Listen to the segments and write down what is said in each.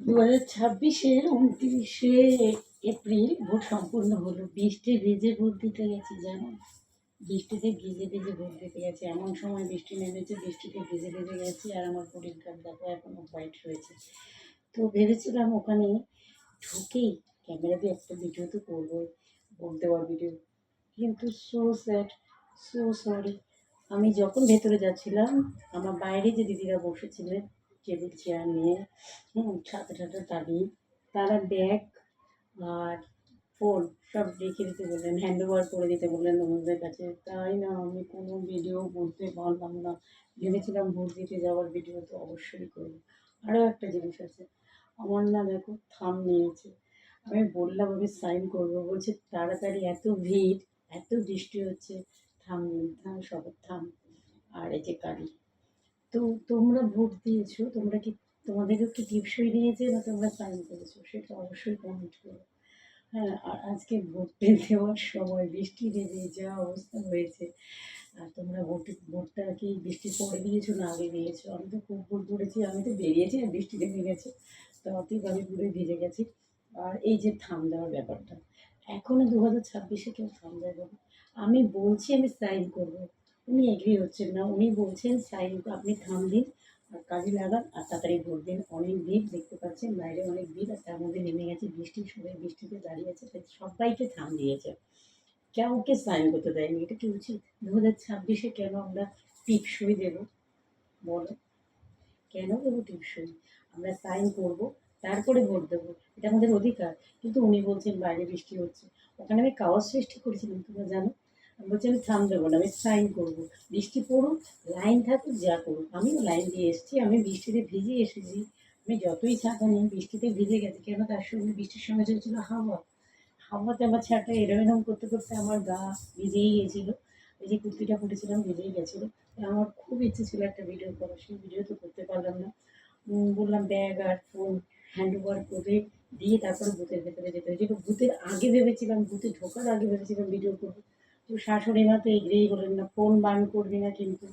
2026-এর 29শে April vote সম্পূর্ণ হলো। বৃষ্টি ভিজে ভোট দিতে গেছি, জানো? বৃষ্টিতে ভিজে ভিজে ভোট দিতে গেছি। এমন সময় বৃষ্টি নেমেছে, বৃষ্টিতে ভিজে ভিজে গেছি। আর আমার ভোটের কার্ড দেখো এখনো হোয়াইট রয়েছে। তো ভেবেছিলাম ওখানে ঢুকেই ক্যামেরা দিয়ে একটা ভিডিও তো করবোই, ভোট দেওয়ার ভিডিও। কিন্তু সো স্যাড, সো সরি, আমি যখন ভেতরে যাচ্ছিলাম, আমার বাইরে যে দিদিরা বসেছিলেন টেবিল চেয়ার নিয়ে, ছাতা ঠাতা টানিয়ে, তারা ব্যাগ আর ফোন সব রেখে দিতে বললেন, হ্যান্ড ওভার করে দিতে বললেন ওনাদের কাছে। তাই না, আমি কোনো ভিডিও করতে পারলাম না। ভেবেছিলাম ভোট দিতে যাওয়ার ভিডিও তো অবশ্যই করবো। আরও একটা জিনিস আছে, আমার না দেখো থাম নিয়েছে। আমি বললাম আমি সাইন করবো, বলছে তাড়াতাড়ি, এত ভিড়, এত বৃষ্টি হচ্ছে, থাম থাম শপথ থাম। আর এই যে গাড়ি, তো তোমরা ভোট দিয়েছো, তোমরা কি, তোমাদেরও কি টিপসই নিয়েছে না তোমরা সাইন করেছো, সেটা অবশ্যই কমেন্ট করো। হ্যাঁ, আর আজকে ভোটে দেওয়ার সময় বৃষ্টিতে যে যা অবস্থা হয়েছে। আর তোমরা ভোটটা কি বৃষ্টির পরে দিয়েছো না আগে দিয়েছো? আমি তো খুব ভুল করেছি, আমি তো বেরিয়েছি আর বৃষ্টি নেমে গেছে, তো অতিভাবে পুরো ভিজে গেছি। আর এই যে থাম দেওয়ার ব্যাপারটা, এখনো 2026-এ কেউ থাম দেয় বলো? আমি বলছি আমি সাইন করবো, উনি এগ্রি হচ্ছেন না, উনি বলছেন সাইন আপনি থাম দিন আর কাজে লাগান আর তাড়াতাড়ি ভোট দিন। অনেক ভিড় দেখতে পাচ্ছেন, বাইরে অনেক ভিড়, আর তার মধ্যে নেমে গেছে বৃষ্টি, সবাই বৃষ্টিতে দাঁড়িয়ে আছে, তাই সবাইকে থাম দিয়েছে, কাউকে সাইন করতে দেয়নি। এটা কি উচিত? 2026-এ কেন আমরা টিপসই দেবো বলো? কেন দেবো টিপসই? আমরা সাইন করব, তারপরে ভোট দেবো, এটা আমাদের অধিকার। কিন্তু উনি বলছেন বাইরে বৃষ্টি হচ্ছে, ওখানে আমি কাওয়াজ সৃষ্টি করেছিলাম, তোমরা জানো। আমি বলছি আমি থাম দেবো না, আমি সাইন করবো, বৃষ্টি পড়ুক, লাইন থাকুক, যা করুক, আমিও লাইন দিয়ে এসেছি, আমি বৃষ্টিতে ভিজে এসেছি। আমি যতই ছাতা নিই বৃষ্টিতে ভিজে গেছি, কেন? তার সঙ্গে বৃষ্টির সঙ্গে চলছিল হাওয়া, হাওয়াতে আমার ছাতা এরম এরম করতে করতে আমার গা ভিজেই গেছিলো, এই যে কুর্তিটা পরেছিলাম ভিজেই গেছিলো। আমার খুব ইচ্ছে ছিল একটা ভিডিও করার, সেই ভিডিও তো করতে পারলাম না। বললাম ব্যাগ আর ফোন হ্যান্ড ওভার করে দিয়ে তারপরে বুথের ভেতরে যেতে হয়েছিল। বুথের আগে ভেবেছিলাম, বুথে ঢোকার আগে ভেবেছিলাম ভিডিও করবো, তো শাশুড়ি মা তো এগিয়েই বললেন না, ফোন বান করবি না কিন্তু।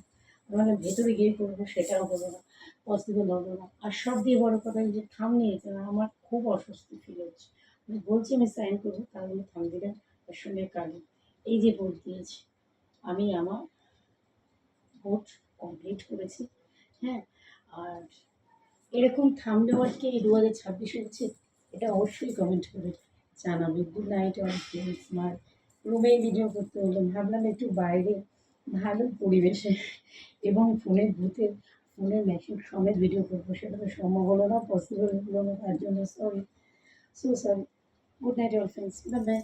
আমরা ভেতরে গিয়ে করবো, সেটাও হলো না, পসিবল হলো না। আর সব দিয়ে বড় কথা, এই যে থাম নিয়েছে না, আমার খুব অস্বস্তি ফিল হচ্ছে। আমি বলছি আমি সাইন করবো, তাহলে থাম দিলেন, তার সঙ্গে কালি। এই যে ভোট দিয়েছি, আমি আমার ভোট কমপ্লিট করেছি। হ্যাঁ, আর এরকম থাম দেওয়ার কি 2026 হচ্ছে? এটা অবশ্যই কমেন্ট করে জানাবে। Good night all friends. আমার রুমেই ভিডিও করতে হলো, ভাবলাম একটু বাইরে ভালো পরিবেশে এবং ফোনের বুথে ফোনের মেশিন সমেত ভিডিও করবো, সেটা তো সম্ভব হলো না, পসিবল হলো না, তার জন্য sorry, so sorry. Good night all friends, bye bye.